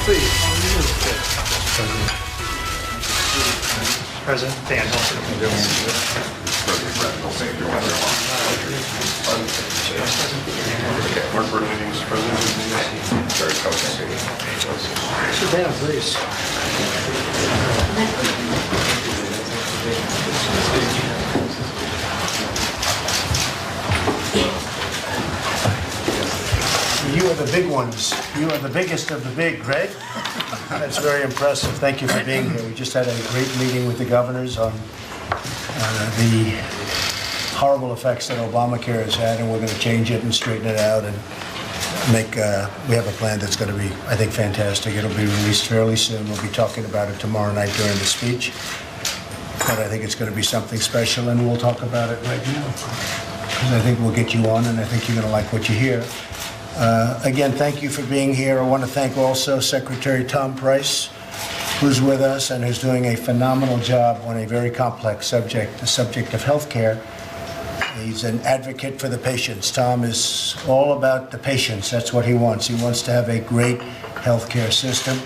Please. President Dan Hilton. Mark Bernini, Mr. President. Sit down, please. You are the big ones. You are the biggest of the big, Greg. That's very impressive. Thank you for being here. We just had a great meeting with the governors on the horrible effects that Obamacare has had, and we're going to change it and straighten it out and make, we have a plan that's going to be, I think, fantastic. It'll be released fairly soon. We'll be talking about it tomorrow night during the speech. But I think it's going to be something special, and we'll talk about it right now. Because I think we'll get you on, and I think you're going to like what you hear. Again, thank you for being here. I want to thank also Secretary Tom Price, who's with us and who's doing a phenomenal job on a very complex subject, the subject of health care. He's an advocate for the patients. Tom is all about the patients. That's what he wants. He wants to have a great health care system.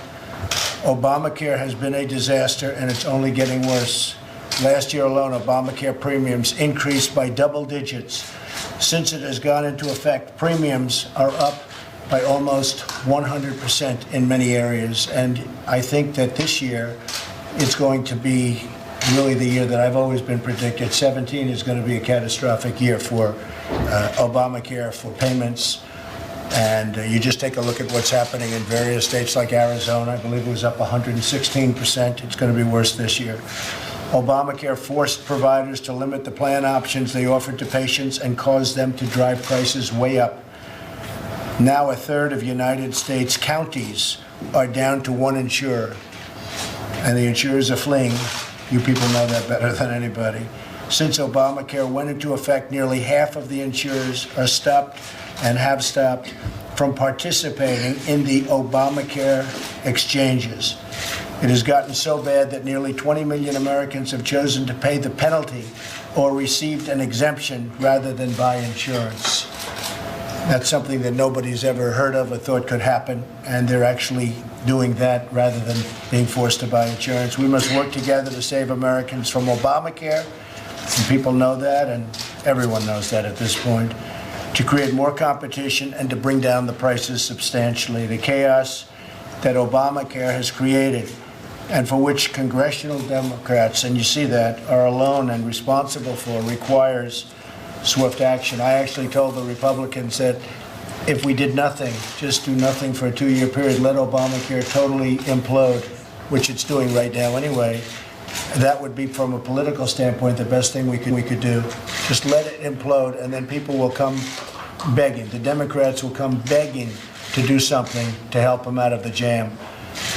Obamacare has been a disaster, and it's only getting worse. Last year alone, Obamacare premiums increased by double digits. Since it has gone into effect, premiums are up by almost 100% in many areas. And I think that this year, it's going to be really the year that I've always been predicted. 17 is going to be a catastrophic year for Obamacare, for payments. And you just take a look at what's happening in various states like Arizona. I believe it was up 116%. It's going to be worse this year. Obamacare forced providers to limit the plan options they offered to patients and caused them to drive prices way up. Now a third of United States counties are down to one insurer, and the insurers are fleeing. You people know that better than anybody. Since Obamacare went into effect, nearly half of the insurers are stopped and have stopped from participating in the Obamacare exchanges. It has gotten so bad that nearly 20 million Americans have chosen to pay the penalty or received an exemption rather than buy insurance. That's something that nobody's ever heard of or thought could happen, and they're actually doing that rather than being forced to buy insurance. We must work together to save Americans from Obamacare, and people know that, and everyone knows that at this point, to create more competition and to bring down the prices substantially. The chaos that Obamacare has created, and for which congressional Democrats, and you see that, are alone and responsible for, requires swift action. I actually told the Republicans that if we did nothing, just do nothing for a 2-year period, let Obamacare totally implode, which it's doing right now anyway, that would be, from a political standpoint, the best thing we could do. Just let it implode, and then people will come begging. The Democrats will come begging to do something to help them out of the jam.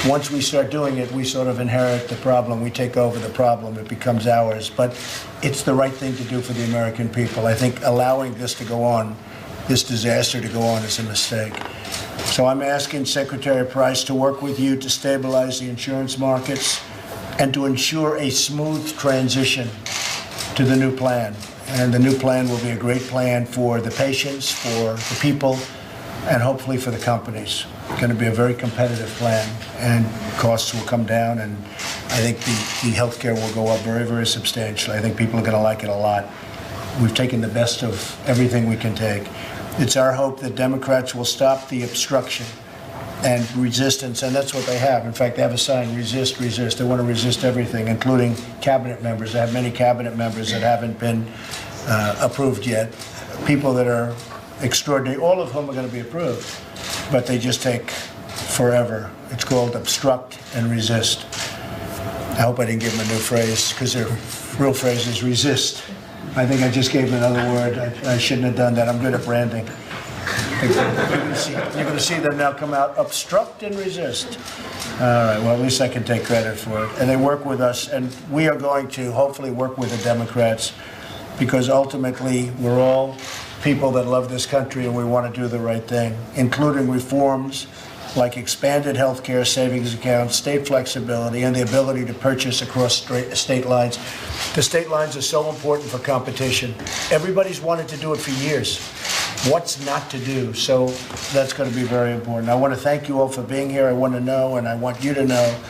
Once we start doing it, we sort of inherit the problem. We take over the problem. It becomes ours. But it's the right thing to do for the American people. I think allowing this to go on, this disaster to go on, is a mistake. So I'm asking Secretary Price to work with you to stabilize the insurance markets and to ensure a smooth transition to the new plan. And the new plan will be a great plan for the patients, for the people, and hopefully for the companies. It's going to be a very competitive plan, and costs will come down, and I think the health care will go up very, very substantially. I think people are going to like it a lot. We've taken the best of everything we can take. It's our hope that Democrats will stop the obstruction and resistance, and that's what they have. In fact, they have a sign, resist, resist. They want to resist everything, including cabinet members. They have many cabinet members that haven't been approved yet, people that are extraordinary, all of whom are going to be approved, but they just take forever. It's called obstruct and resist. I hope I didn't give them a new phrase, because their real phrase is resist. I think I just gave them another word. I shouldn't have done that. I'm good at branding. You're going to see them now come out, obstruct and resist. All right, well, at least I can take credit for it. And they work with us, and we are going to hopefully work with the Democrats, because ultimately we're all people that love this country and we want to do the right thing, including reforms like expanded health care savings accounts, state flexibility, and the ability to purchase across state lines. The state lines are so important for competition. Everybody's wanted to do it for years. what's not to do. So that's going to be very important. I want to thank you all for being here. I want to know, and I want you to know,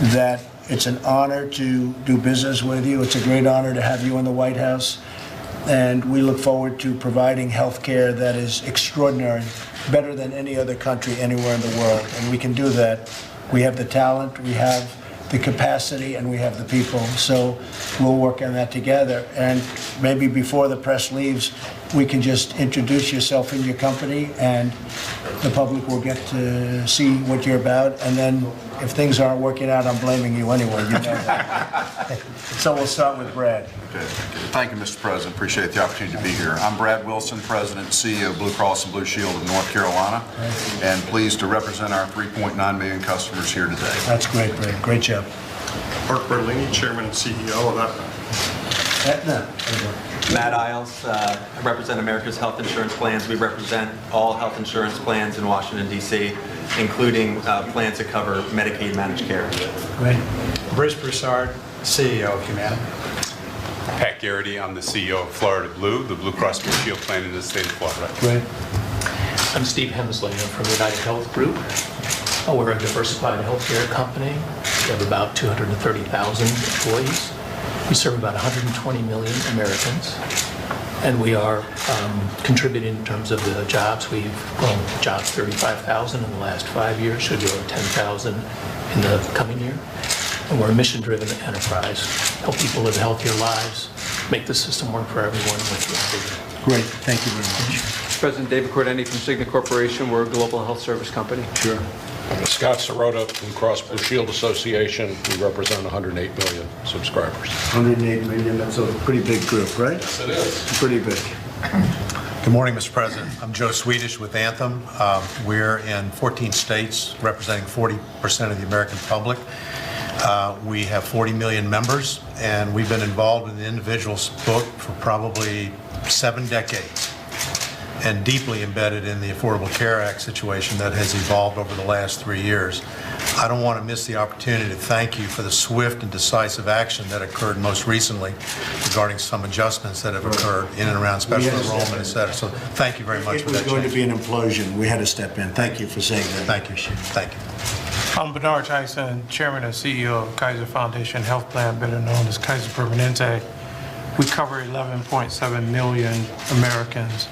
that it's an honor to do business with you. It's a great honor to have you in the White House. And we look forward to providing health care that is extraordinary, better than any other country anywhere in the world. And we can do that. We have the talent, we have the capacity, and we have the people. So we'll work on that together. And maybe before the press leaves, we can just introduce yourself and your company, and the public will get to see what you're about. And then if things aren't working out, I'm blaming you anyway. You know that. So we'll start with Brad. Okay. Thank you, Mr. President. Appreciate the opportunity to be here. I'm Brad Wilson, President and CEO of Blue Cross and Blue Shield of North Carolina, and pleased to represent our 3.9 million customers here today. That's great, Brad. Great job. Mark Bertolini, Chairman and CEO of Aetna. Matt Isles, I represent America's Health Insurance Plans. We represent all health insurance plans in Washington, D.C., including plans that cover Medicaid managed care. Great. Bruce Broussard, CEO of Humana. Pat Garrity, I'm the CEO of Florida Blue, the Blue Cross Blue Shield plan in the state of Florida. Great. I'm Steve Hemsley. I'm from United Health Group. We're a diversified healthcare company. We have about 230,000 employees. We serve about 120 million Americans. And we are contributing in terms of the jobs. We've grown jobs 35,000 in the last 5 years, should grow 10,000 in the coming year. And we're a mission-driven enterprise. Help people live healthier lives, make the system work for everyone with your Great. Thank you very much. President David Cordeni from Cigna Corporation. We're a global health service company. Sure. Scott Sirota from Cross Blue Shield Association. We represent 108 million subscribers. 108 million, that's a pretty big group, right? Yes, it is. Pretty big. Good morning, Mr. President. I'm Joe Swedish with Anthem. We're in 14 states, representing 40% of the American public. We have 40 million members, and we've been involved in the individual's book for probably 7 decades, and deeply embedded in the Affordable Care Act situation that has evolved over the last 3 years. I don't want to miss the opportunity to thank you for the swift and decisive action that occurred most recently regarding some adjustments that have occurred in and around special enrollment, et cetera. So thank you very much for that. It was going to be an implosion. We had to step in. Thank you for saying that. Thank you, Chief. Thank you. I'm Bernard Tyson, Chairman and CEO of Kaiser Foundation Health Plan, better known as Kaiser Permanente. We cover 11.7 million Americans.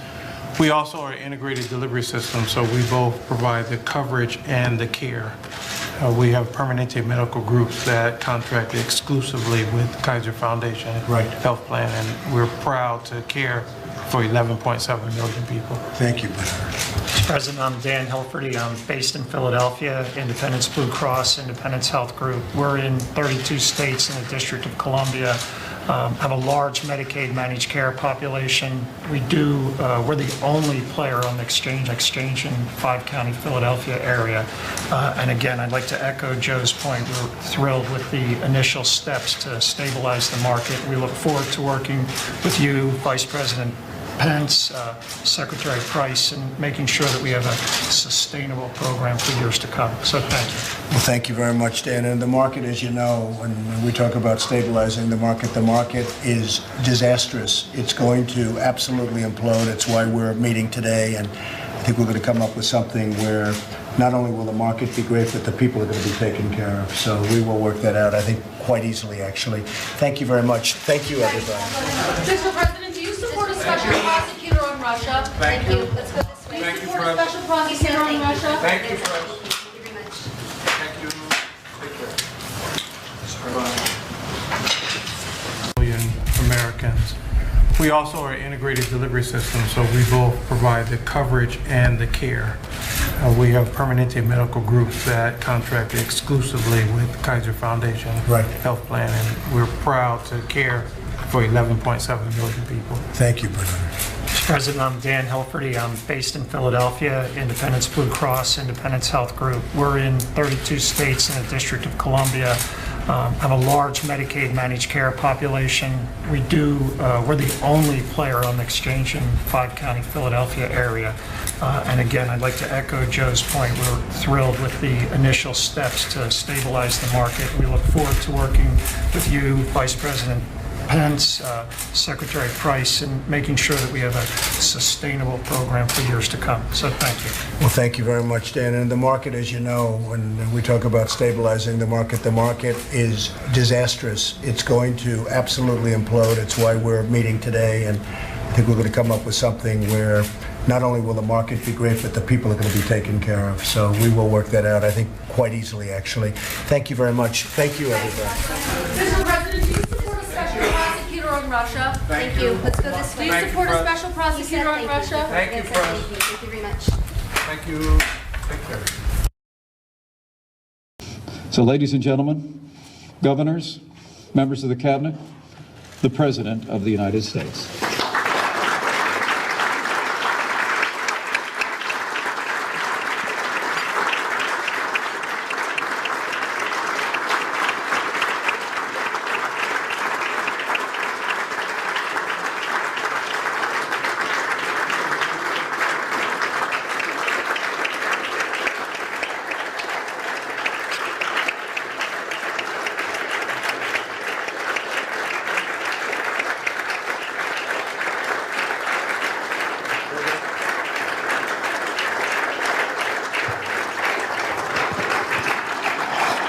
We also are an integrated delivery system, so we both provide the coverage and the care. We have Permanente medical groups that contract exclusively with Kaiser Foundation Health Plan, and we're proud to care for 11.7 million people. Thank you, Bernard. Mr. President, I'm Dan Hilferty. I'm based in Philadelphia, Independence Blue Cross, Independence Health Group. We're in 32 states and the District of Columbia. Have a large Medicaid managed care population. We're the only player on the exchange in 5-county Philadelphia area. And again, I'd like to echo Joe's point. We're thrilled with the initial steps to stabilize the market. We look forward to working with you, Vice President Pence, Secretary Price, and making sure that we have a sustainable program for years to come. So thank you. Well, thank you very much, Dan. And the market, as you know, when we talk about stabilizing the market is disastrous. It's going to absolutely implode. It's why we're meeting today, and I think we're going to come up with something where not only will the market be great, but the people are going to be taken care of. So we will work that out, I think, quite easily, actually. Thank you very much. Thank you, everybody. Mr. President, do you support a special prosecutor on Russia? Thank you. Let's go this way. Thank you, Support a special prosecutor on Russia? Thank you, Thank you very much. Thank you. Million Americans. We also are an integrated delivery system, so we both provide the coverage and the care. We have Permanente medical groups that contract exclusively with Kaiser Foundation Health Plan, and we're proud to care for 11.7 million people. Thank you, Bernard. Mr. President, I'm Dan Hilferty. I'm based in Philadelphia, Independence Blue Cross, Independence Health Group. We're in 32 states and the District of Columbia. Have a large Medicaid managed care population. We're the only player on the exchange in 5-county Philadelphia area. And again, I'd like to echo Joe's point. We're thrilled with the initial steps to stabilize the market. We look forward to working with you, Vice President Pence, Secretary Price, and making sure that we have a sustainable program for years to come. So thank you. Well, thank you very much, Dan. And the market, as you know, when we talk about stabilizing the market is disastrous. It's going to absolutely implode. It's why we're meeting today, and I think we're going to come up with something where not only will the market be great, but the people are going to be taken care of. So we will work that out, I think, quite easily, actually. Thank you very much. Thank you, everybody. Mr. President, do you support a special prosecutor on Russia? Thank you. Let's go this way. Do you support a special prosecutor on Russia? Thank you, President. Thank you very much. Thank you. Take care. So, ladies and gentlemen, governors, members of the cabinet, the President of the United States.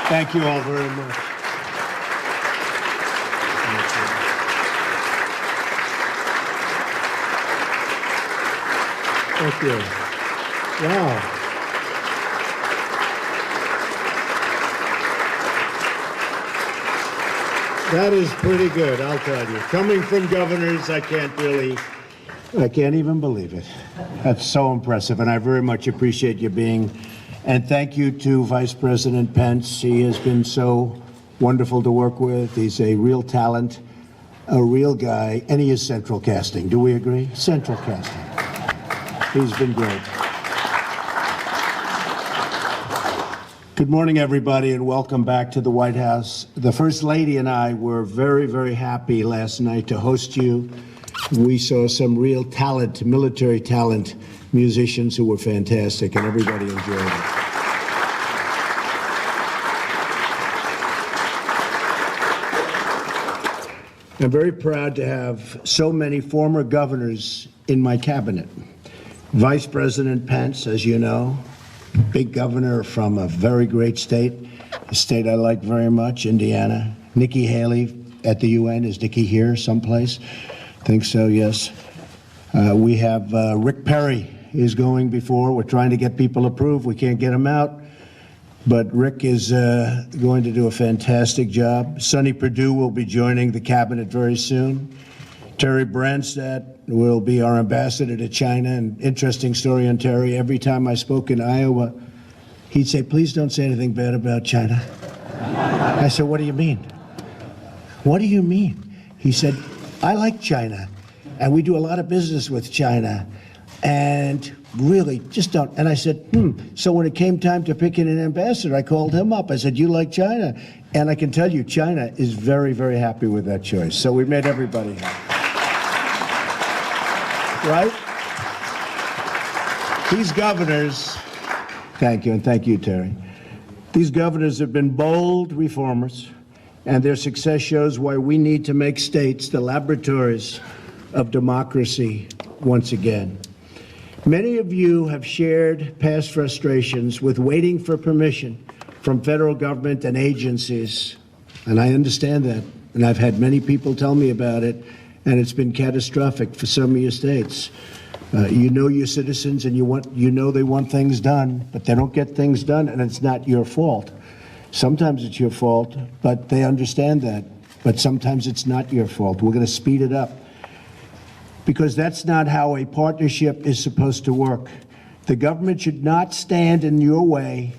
Thank you all very much. Thank you. Wow. That is pretty good, I'll tell you. Coming from governors, I can't even believe it. That's so impressive, and I very much appreciate you being. And thank you to Vice President Pence. He has been so wonderful to work with. He's a real talent, a real guy, and he is central casting. Do we agree? Central casting. He's been great. Good morning, everybody, and welcome back to the White House. The First Lady and I were very, very happy last night to host you. We saw some real talent, military talent, musicians who were fantastic, and everybody enjoyed it. I'm very proud to have so many former governors in my cabinet. Vice President Pence, as you know, big governor from a very great state, a state I like very much, Indiana. Nikki Haley at the UN. Is Nikki here someplace? I think so, yes. We have Rick Perry is going before. We're trying to get people approved. We can't get them out. But Rick is going to do a fantastic job. Sonny Perdue will be joining the cabinet very soon. Terry Branstad will be our ambassador to China. An interesting story on Terry. Every time I spoke in Iowa, he'd say, please don't say anything bad about China. I said, what do you mean? What do you mean? He said, I like China, and we do a lot of business with China. And really, just don't. And I said, So when it came time to picking an ambassador, I called him up. I said, you like China? And I can tell you, China is very, very happy with that choice. So we made everybody happy. Right? These governors, thank you, and thank you, Terry. These governors have been bold reformers, and their success shows why we need to make states the laboratories of democracy once again. Many of you have shared past frustrations with waiting for permission from federal government and agencies, and I understand that, and I've had many people tell me about it, and it's been catastrophic for some of your states. You know your citizens, and you know they want things done, but they don't get things done, and it's not your fault. Sometimes it's your fault, but they understand that, but sometimes it's not your fault. We're going to speed it up, because that's not how a partnership is supposed to work. The government should not stand in your way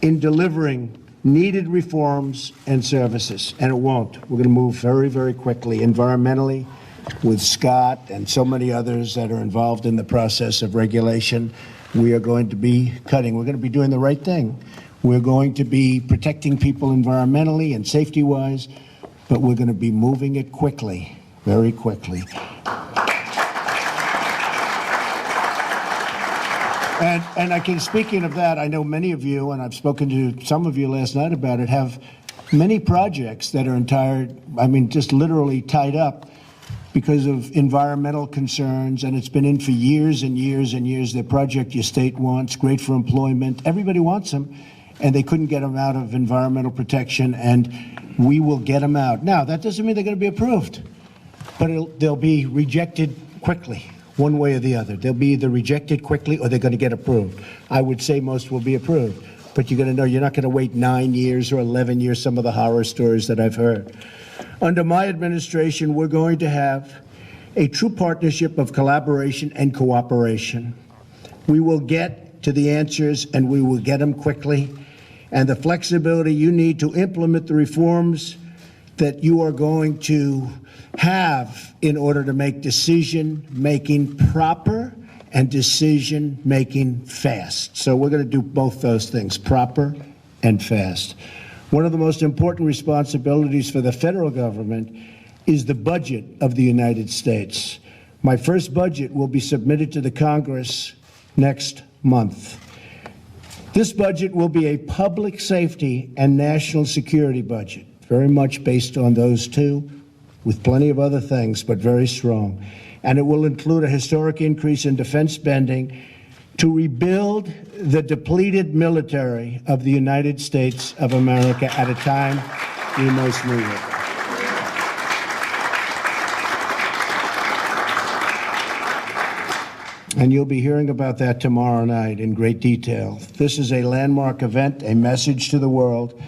in delivering needed reforms and services, and it won't. We're going to move very, very quickly environmentally with Scott and so many others that are involved in the process of regulation. We are going to be cutting. We're going to be doing the right thing. We're going to be protecting people environmentally and safety-wise, but we're going to be moving it quickly, very quickly. And speaking of that, I know many of you, and I've spoken to some of you last night about it, have many projects that are just literally tied up because of environmental concerns, and it's been in for years and years and years. The project your state wants, great for employment. Everybody wants them, and they couldn't get them out of environmental protection, and we will get them out. Now, that doesn't mean they're going to be approved, but they'll be rejected quickly, one way or the other. They'll be either rejected quickly or they're going to get approved. I would say most will be approved, but you're going to know you're not going to wait 9 years or 11 years, some of the horror stories that I've heard. Under my administration, we're going to have a true partnership of collaboration and cooperation. We will get to the answers, and we will get them quickly, and the flexibility you need to implement the reforms that you are going to have in order to make decision-making proper and decision-making fast. So we're going to do both those things, proper and fast. One of the most important responsibilities for the federal government is the budget of the United States. My first budget will be submitted to the Congress next month. This budget will be a public safety and national security budget, very much based on those two, with plenty of other things, but very strong. And it will include a historic increase in defense spending to rebuild the depleted military of the United States of America at a time we most need it. And you'll be hearing about that tomorrow night in great detail. This is a landmark event, a message to the world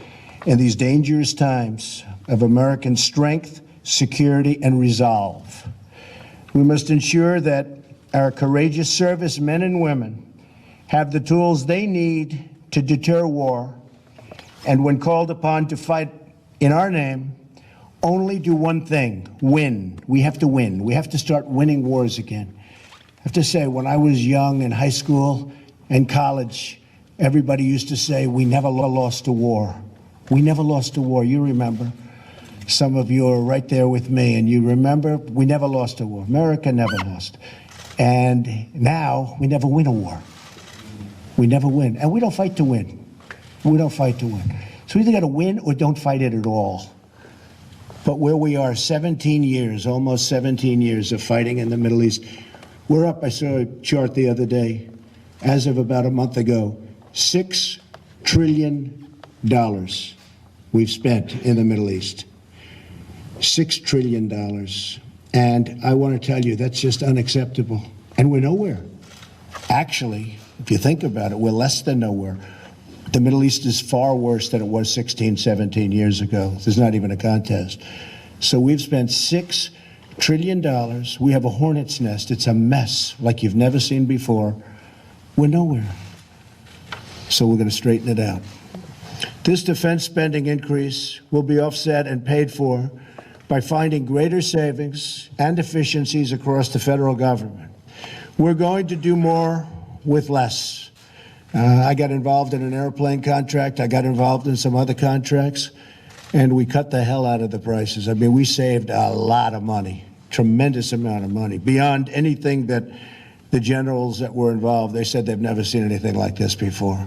in these dangerous times of American strength, security, and resolve. We must ensure that our courageous servicemen and women have the tools they need to deter war, and when called upon to fight in our name, only do one thing: win. We have to win. We have to start winning wars again. I have to say, when I was young in high school and college, everybody used to say, we never lost a war. We never lost a war. You remember. Some of you are right there with me, and you remember we never lost a war. America never lost. And now we never win a war. We never win. And we don't fight to win. We don't fight to win. So we either got to win or don't fight it at all. But where we are, 17 years, almost 17 years of fighting in the Middle East, we're up, I saw a chart the other day, as of about a month ago, $6 trillion we've spent in the Middle East. $6 trillion. And I want to tell you, that's just unacceptable. And we're nowhere. Actually, if you think about it, we're less than nowhere. The Middle East is far worse than it was 16, 17 years ago. There's not even a contest. So we've spent $6 trillion. We have a hornet's nest. It's a mess like you've never seen before. We're nowhere. So we're going to straighten it out. This defense spending increase will be offset and paid for by finding greater savings and efficiencies across the federal government. We're going to do more with less. I got involved in an airplane contract. I got involved in some other contracts, and we cut the hell out of the prices. I mean, we saved a lot of money, tremendous amount of money, beyond anything that the generals that were involved, they said they've never seen anything like this before.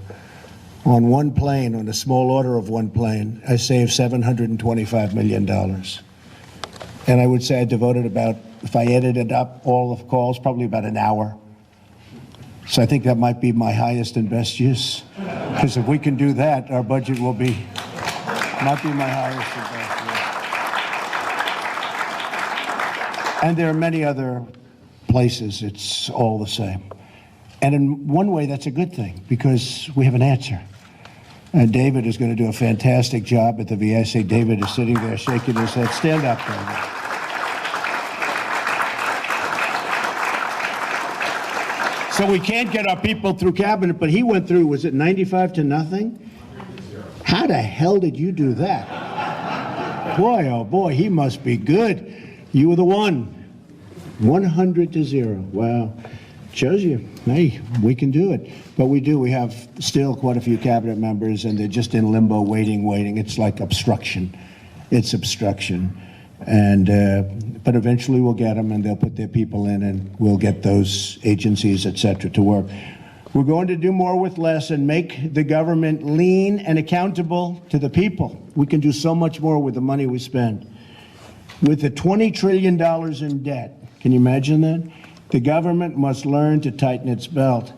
On one plane, on a small order of one plane, I saved $725 million. And I would say I devoted about, if I edited up all the calls, probably about an hour. So I think that might be my highest and best use. Because if we can do that, our budget will be, might be my highest and best use. And there are many other places it's all the same. And in one way, that's a good thing, because we have an answer. And David is going to do a fantastic job at the VA. I say David is sitting there shaking his head. Stand up, David. So we can't get our people through cabinet, but he went through, was it 95 to nothing? How the hell did you do that? Boy, oh boy, he must be good. You were the one. 100 to 0. Wow. Shows you, hey, we can do it. But we do. We have still quite a few cabinet members, and they're just in limbo, waiting. It's like obstruction. It's obstruction. And but eventually we'll get them, and they'll put their people in, and we'll get those agencies, et cetera, to work. We're going to do more with less and make the government lean and accountable to the people. We can do so much more with the money we spend. With the $20 trillion in debt, can you imagine that? The government must learn to tighten its belt,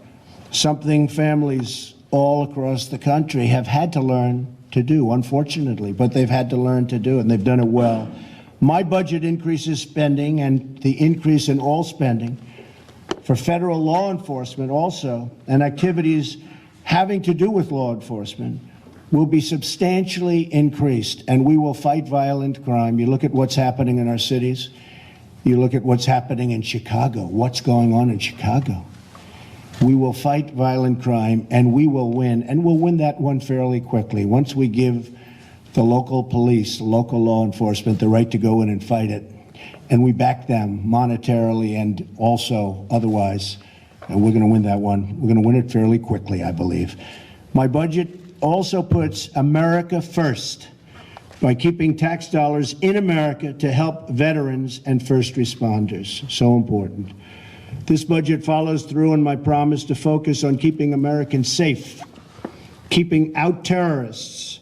something families all across the country have had to learn to do, unfortunately, but they've had to learn to do, and they've done it well. My budget increases spending, and the increase in all spending for federal law enforcement also, and activities having to do with law enforcement, will be substantially increased, and we will fight violent crime. You look at what's happening in our cities. You look at what's happening in Chicago. What's going on in Chicago? We will fight violent crime, and we will win, and we'll win that one fairly quickly. Once we give the local police, local law enforcement, the right to go in and fight it, and we back them monetarily and also otherwise, and we're going to win that one. We're going to win it fairly quickly, I believe. My budget also puts America first by keeping tax dollars in America to help veterans and first responders. So important. This budget follows through on my promise to focus on keeping Americans safe, keeping out terrorists,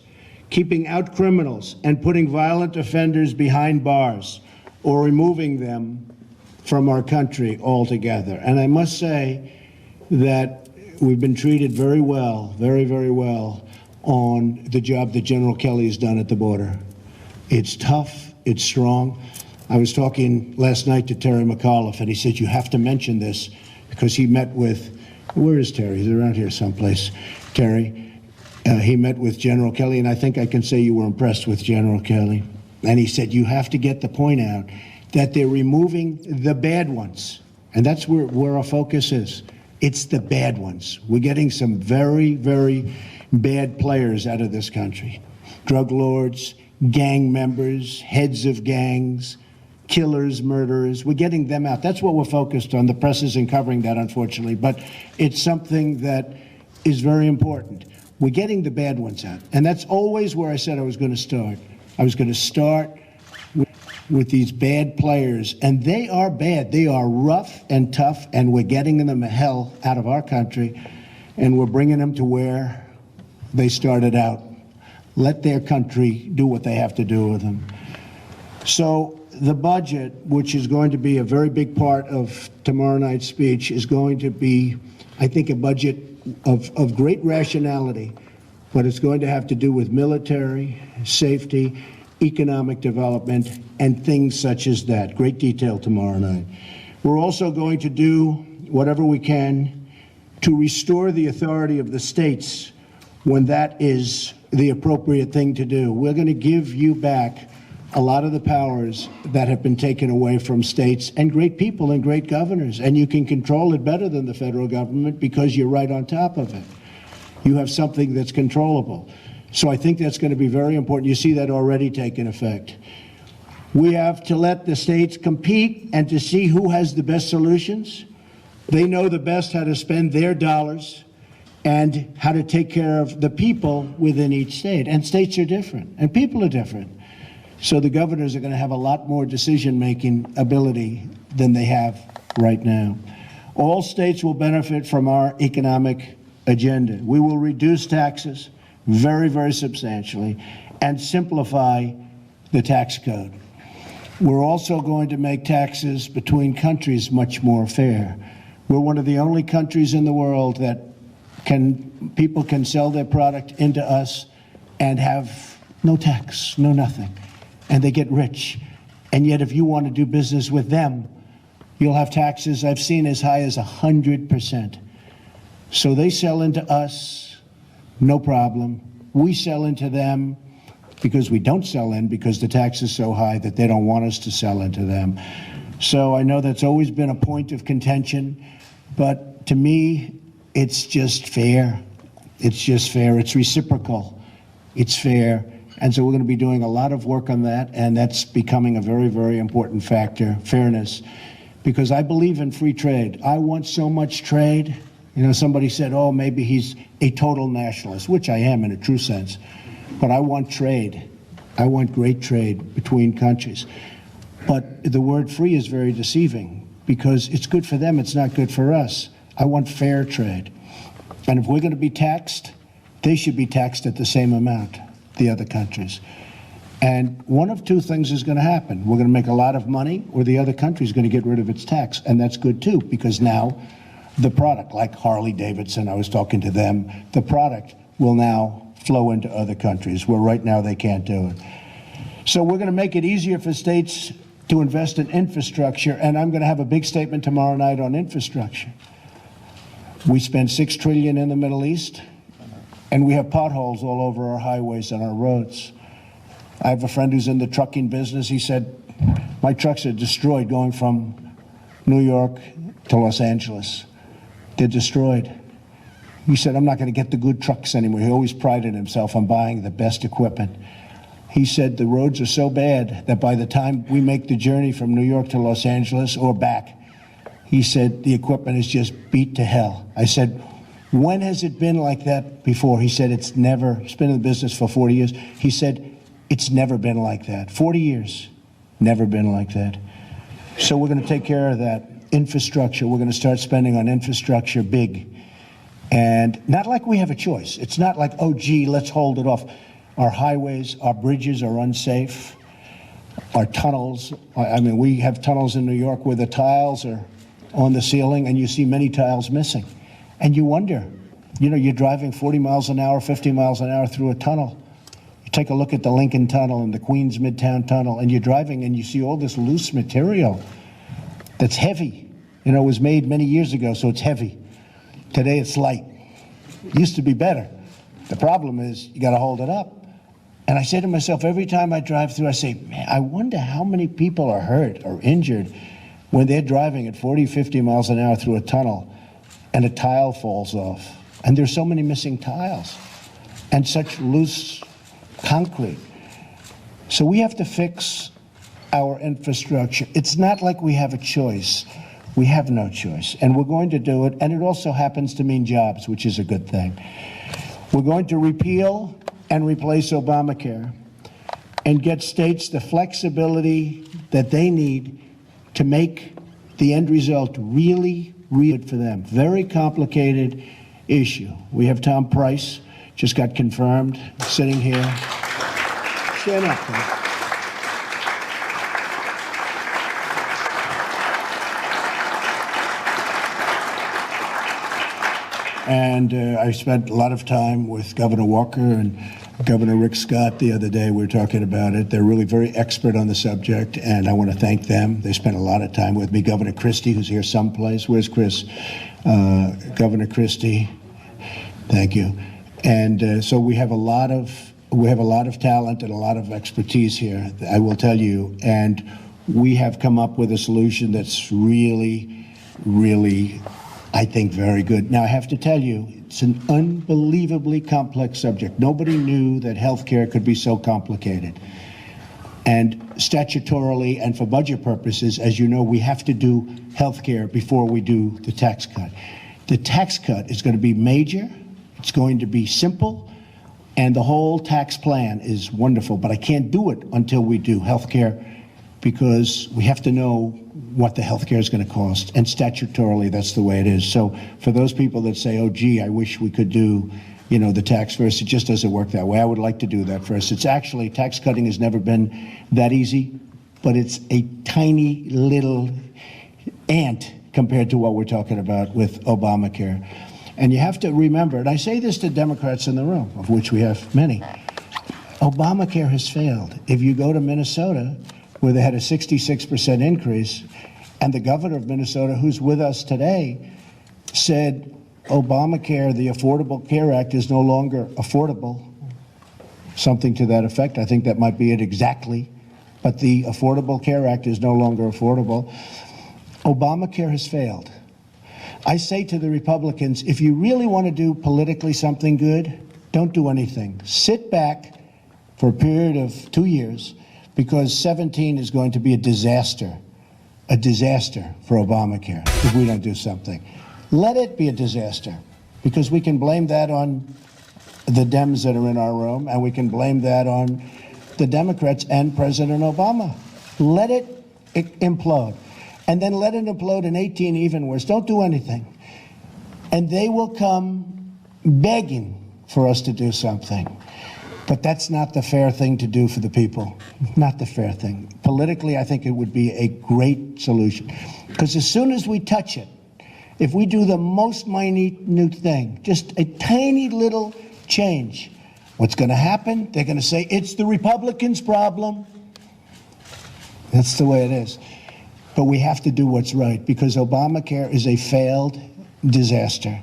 keeping out criminals, and putting violent offenders behind bars or removing them from our country altogether. And I must say that we've been treated very well, very, very well, on the job that General Kelly has done at the border. It's tough, it's strong. I was talking last night to Terry McAuliffe, and he said, you have to mention this, because he met with, where is Terry? He's around here someplace. Terry, he met with General Kelly, and I think I can say you were impressed with General Kelly. And he said, you have to get the point out that they're removing the bad ones. And that's where our focus is. It's the bad ones. We're getting some very, very bad players out of this country. Drug lords, gang members, heads of gangs, killers, murderers. We're getting them out. That's what we're focused on. The press isn't covering that, unfortunately, but it's something that is very important. We're getting the bad ones out. And that's always where I said I was going to start. I was going to start with these bad players, and they are bad. They are rough and tough, and we're getting them the hell out of our country, and we're bringing them to where they started out. Let their country do what they have to do with them. So the budget, which is going to be a very big part of tomorrow night's speech, is going to be, I think, a budget of great rationality, but it's going to have to do with military, safety, economic development, and things such as that. Great detail tomorrow night. We're also going to do whatever we can to restore the authority of the states when that is the appropriate thing to do. We're going to give you back a lot of the powers that have been taken away from states and great people and great governors, and you can control it better than the federal government because you're right on top of it. You have something that's controllable. So I think that's going to be very important. You see that already taking effect. We have to let the states compete and to see who has the best solutions. They know the best how to spend their dollars and how to take care of the people within each state. And states are different, and people are different. So the governors are going to have a lot more decision-making ability than they have right now. All states will benefit from our economic agenda. We will reduce taxes very, very substantially and simplify the tax code. We're also going to make taxes between countries much more fair. We're one of the only countries in the world that people can sell their product into us and have no tax, no nothing, and they get rich. And yet if you want to do business with them, you'll have taxes I've seen as high as 100%. So they sell into us, no problem. We sell into them because we don't sell in because the tax is so high that they don't want us to sell into them. So I know that's always been a point of contention, but to me, it's just fair. It's just fair. It's reciprocal. It's fair. And so we're going to be doing a lot of work on that, and that's becoming a very, very important factor, fairness, because I believe in free trade. I want so much trade. You know, somebody said, oh, maybe he's a total nationalist, which I am in a true sense. But I want trade. I want great trade between countries. But the word free is very deceiving because it's good for them, it's not good for us. I want fair trade. And if we're going to be taxed, they should be taxed at the same amount, the other countries. And one of two things is going to happen. We're going to make a lot of money, or the other country is going to get rid of its tax. And that's good too, because now the product, like Harley Davidson, I was talking to them, the product will now flow into other countries where right now they can't do it. So we're going to make it easier for states to invest in infrastructure, and I'm going to have a big statement tomorrow night on infrastructure. We spend $6 trillion in the Middle East, and we have potholes all over our highways and our roads. I have a friend who's in the trucking business. He said, my trucks are destroyed going from New York to Los Angeles. They're destroyed. He said, I'm not going to get the good trucks anymore. He always prided himself on buying the best equipment. He said the roads are so bad that by the time we make the journey from New York to Los Angeles or back, he said the equipment is just beat to hell. I said, when has it been like that before? He said, it's never. He's been in the business for 40 years. He said, it's never been like that. 40 years, never been like that. So we're going to take care of that. Infrastructure, we're going to start spending on infrastructure big. And not like we have a choice. It's not like, oh, gee, let's hold it off. Our highways, our bridges are unsafe. Our tunnels, I mean, we have tunnels in New York where the tiles are on the ceiling and you see many tiles missing. And you wonder, you know, you're driving 40 miles an hour, 50 miles an hour through a tunnel. You take a look at the Lincoln Tunnel and the Queens Midtown Tunnel, and you're driving and you see all this loose material that's heavy. You know, it was made many years ago, so it's heavy. Today it's light. It used to be better. The problem is you got to hold it up. And I say to myself, every time I drive through, I say, man, I wonder how many people are hurt or injured when they're driving at 40, 50 miles an hour through a tunnel and a tile falls off. And there's so many missing tiles and such loose concrete. So we have to fix our infrastructure. It's not like we have a choice. We have no choice. And we're going to do it. And it also happens to mean jobs, which is a good thing. We're going to repeal and replace Obamacare and get states the flexibility that they need to make the end result really, really good for them. Very complicated issue. We have Tom Price, just got confirmed, sitting here. Stand up, please. And I spent a lot of time with Governor Walker and Governor Rick Scott the other day. We were talking about it. They're really very expert on the subject, and I want to thank them. They spent a lot of time with me. Governor Christie, who's here someplace. Where's Chris? Governor Christie. Thank you. And so we have a lot of talent and a lot of expertise here, I will tell you. And we have come up with a solution that's really, really, I think, very good. Now, I have to tell you, it's an unbelievably complex subject. Nobody knew that health care could be so complicated. And statutorily and for budget purposes, as you know, we have to do health care before we do the tax cut. The tax cut is going to be major, it's going to be simple, and the whole tax plan is wonderful, but I can't do it until we do health care because we have to know what the health care is going to cost, and statutorily that's the way it is. So for those people that say, oh gee, I wish we could do, you know, the tax first, it just doesn't work that way. I would like to do that first. It's actually, tax cutting has never been that easy, but it's a tiny little ant compared to what we're talking about with Obamacare. And you have to remember, and I say this to Democrats in the room, of which we have many, Obamacare has failed. If you go to Minnesota, where they had a 66% increase, and the governor of Minnesota, who's with us today, said Obamacare, the Affordable Care Act, is no longer affordable, something to that effect. I think that might be it exactly, but the Affordable Care Act is no longer affordable. Obamacare has failed. I say to the Republicans, if you really want to do politically something good, don't do anything. Sit back for a period of 2 years, because 17 is going to be a disaster for Obamacare if we don't do something. Let it be a disaster, because we can blame that on the Dems that are in our room, and we can blame that on the Democrats and President Obama. Let it implode. And then let it implode in 18 even worse. Don't do anything. And they will come begging for us to do something. But that's not the fair thing to do for the people. Not the fair thing. Politically, I think it would be a great solution. Because as soon as we touch it, if we do the most minute thing, just a tiny little change, what's going to happen? They're going to say, it's the Republicans' problem. That's the way it is. But we have to do what's right, because Obamacare is a failed disaster.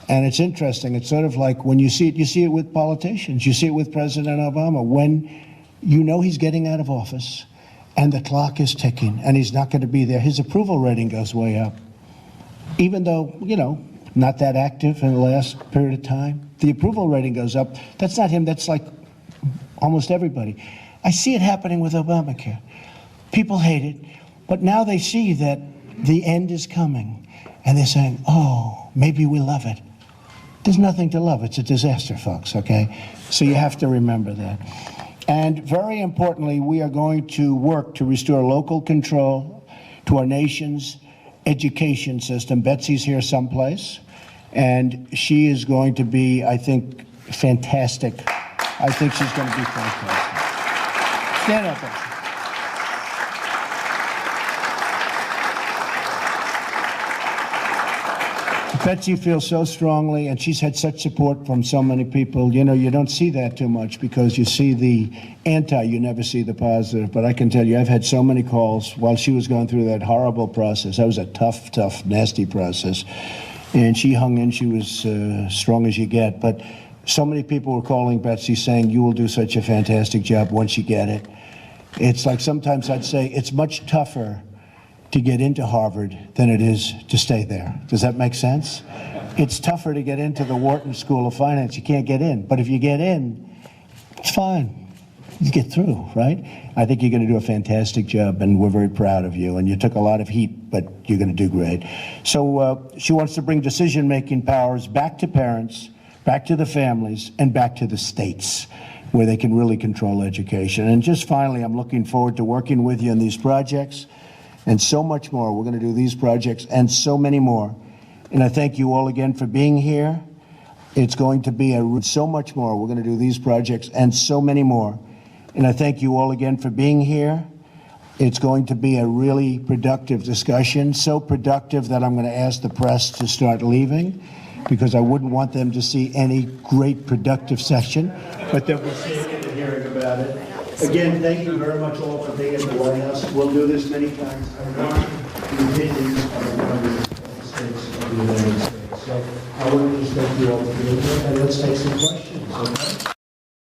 And it's interesting. It's sort of like when you see it with politicians. You see it with President Obama. When you know he's getting out of office and the clock is ticking and he's not going to be there, his approval rating goes way up. Even though, you know, not that active in the last period of time, the approval rating goes up. That's not him. That's like almost everybody. I see it happening with Obamacare. People hate it, but now they see that the end is coming. And they're saying, oh, maybe we love it. There's nothing to love. It's a disaster, folks, okay? So you have to remember that. And very importantly, we are going to work to restore local control to our nation's education system. Betsy's here someplace, and she is going to be, I think, fantastic. I think she's going to be fantastic. Stand up, Betsy. Betsy feels so strongly, and she's had such support from so many people. You know, you don't see that too much because you see the anti, you never see the positive. But I can tell you, I've had so many calls while she was going through that horrible process. That was a tough, nasty process. And she hung in. She was strong as you get. But so many people were calling Betsy saying, you will do such a fantastic job once you get it. It's like sometimes I'd say it's much tougher to get into Harvard than it is to stay there. Does that make sense? It's tougher to get into the Wharton School of Finance. You can't get in. But if you get in, it's fine. You get through, right? I think you're going to do a fantastic job, and we're very proud of you. And you took a lot of heat, but you're going to do great. So she wants to bring decision-making powers back to parents, back to the families, and back to the states, where they can really control education. And just finally, I'm looking forward to working with you on these projects and so much more. We're going to do these projects and so many more. And I thank you all again for being here. It's going to be so much more. We're going to do these projects and so many more. And I thank you all again for being here. It's going to be a really productive discussion, so productive that I'm going to ask the press to start leaving, because I wouldn't want them to see any great productive session, but they'll be seeing it and hearing about it. Again, thank you very much all for being at the White House. We'll do this many times. I want the opinions of the members of the states of the United States. So I want to just thank you all for being here, and let's take some questions, okay?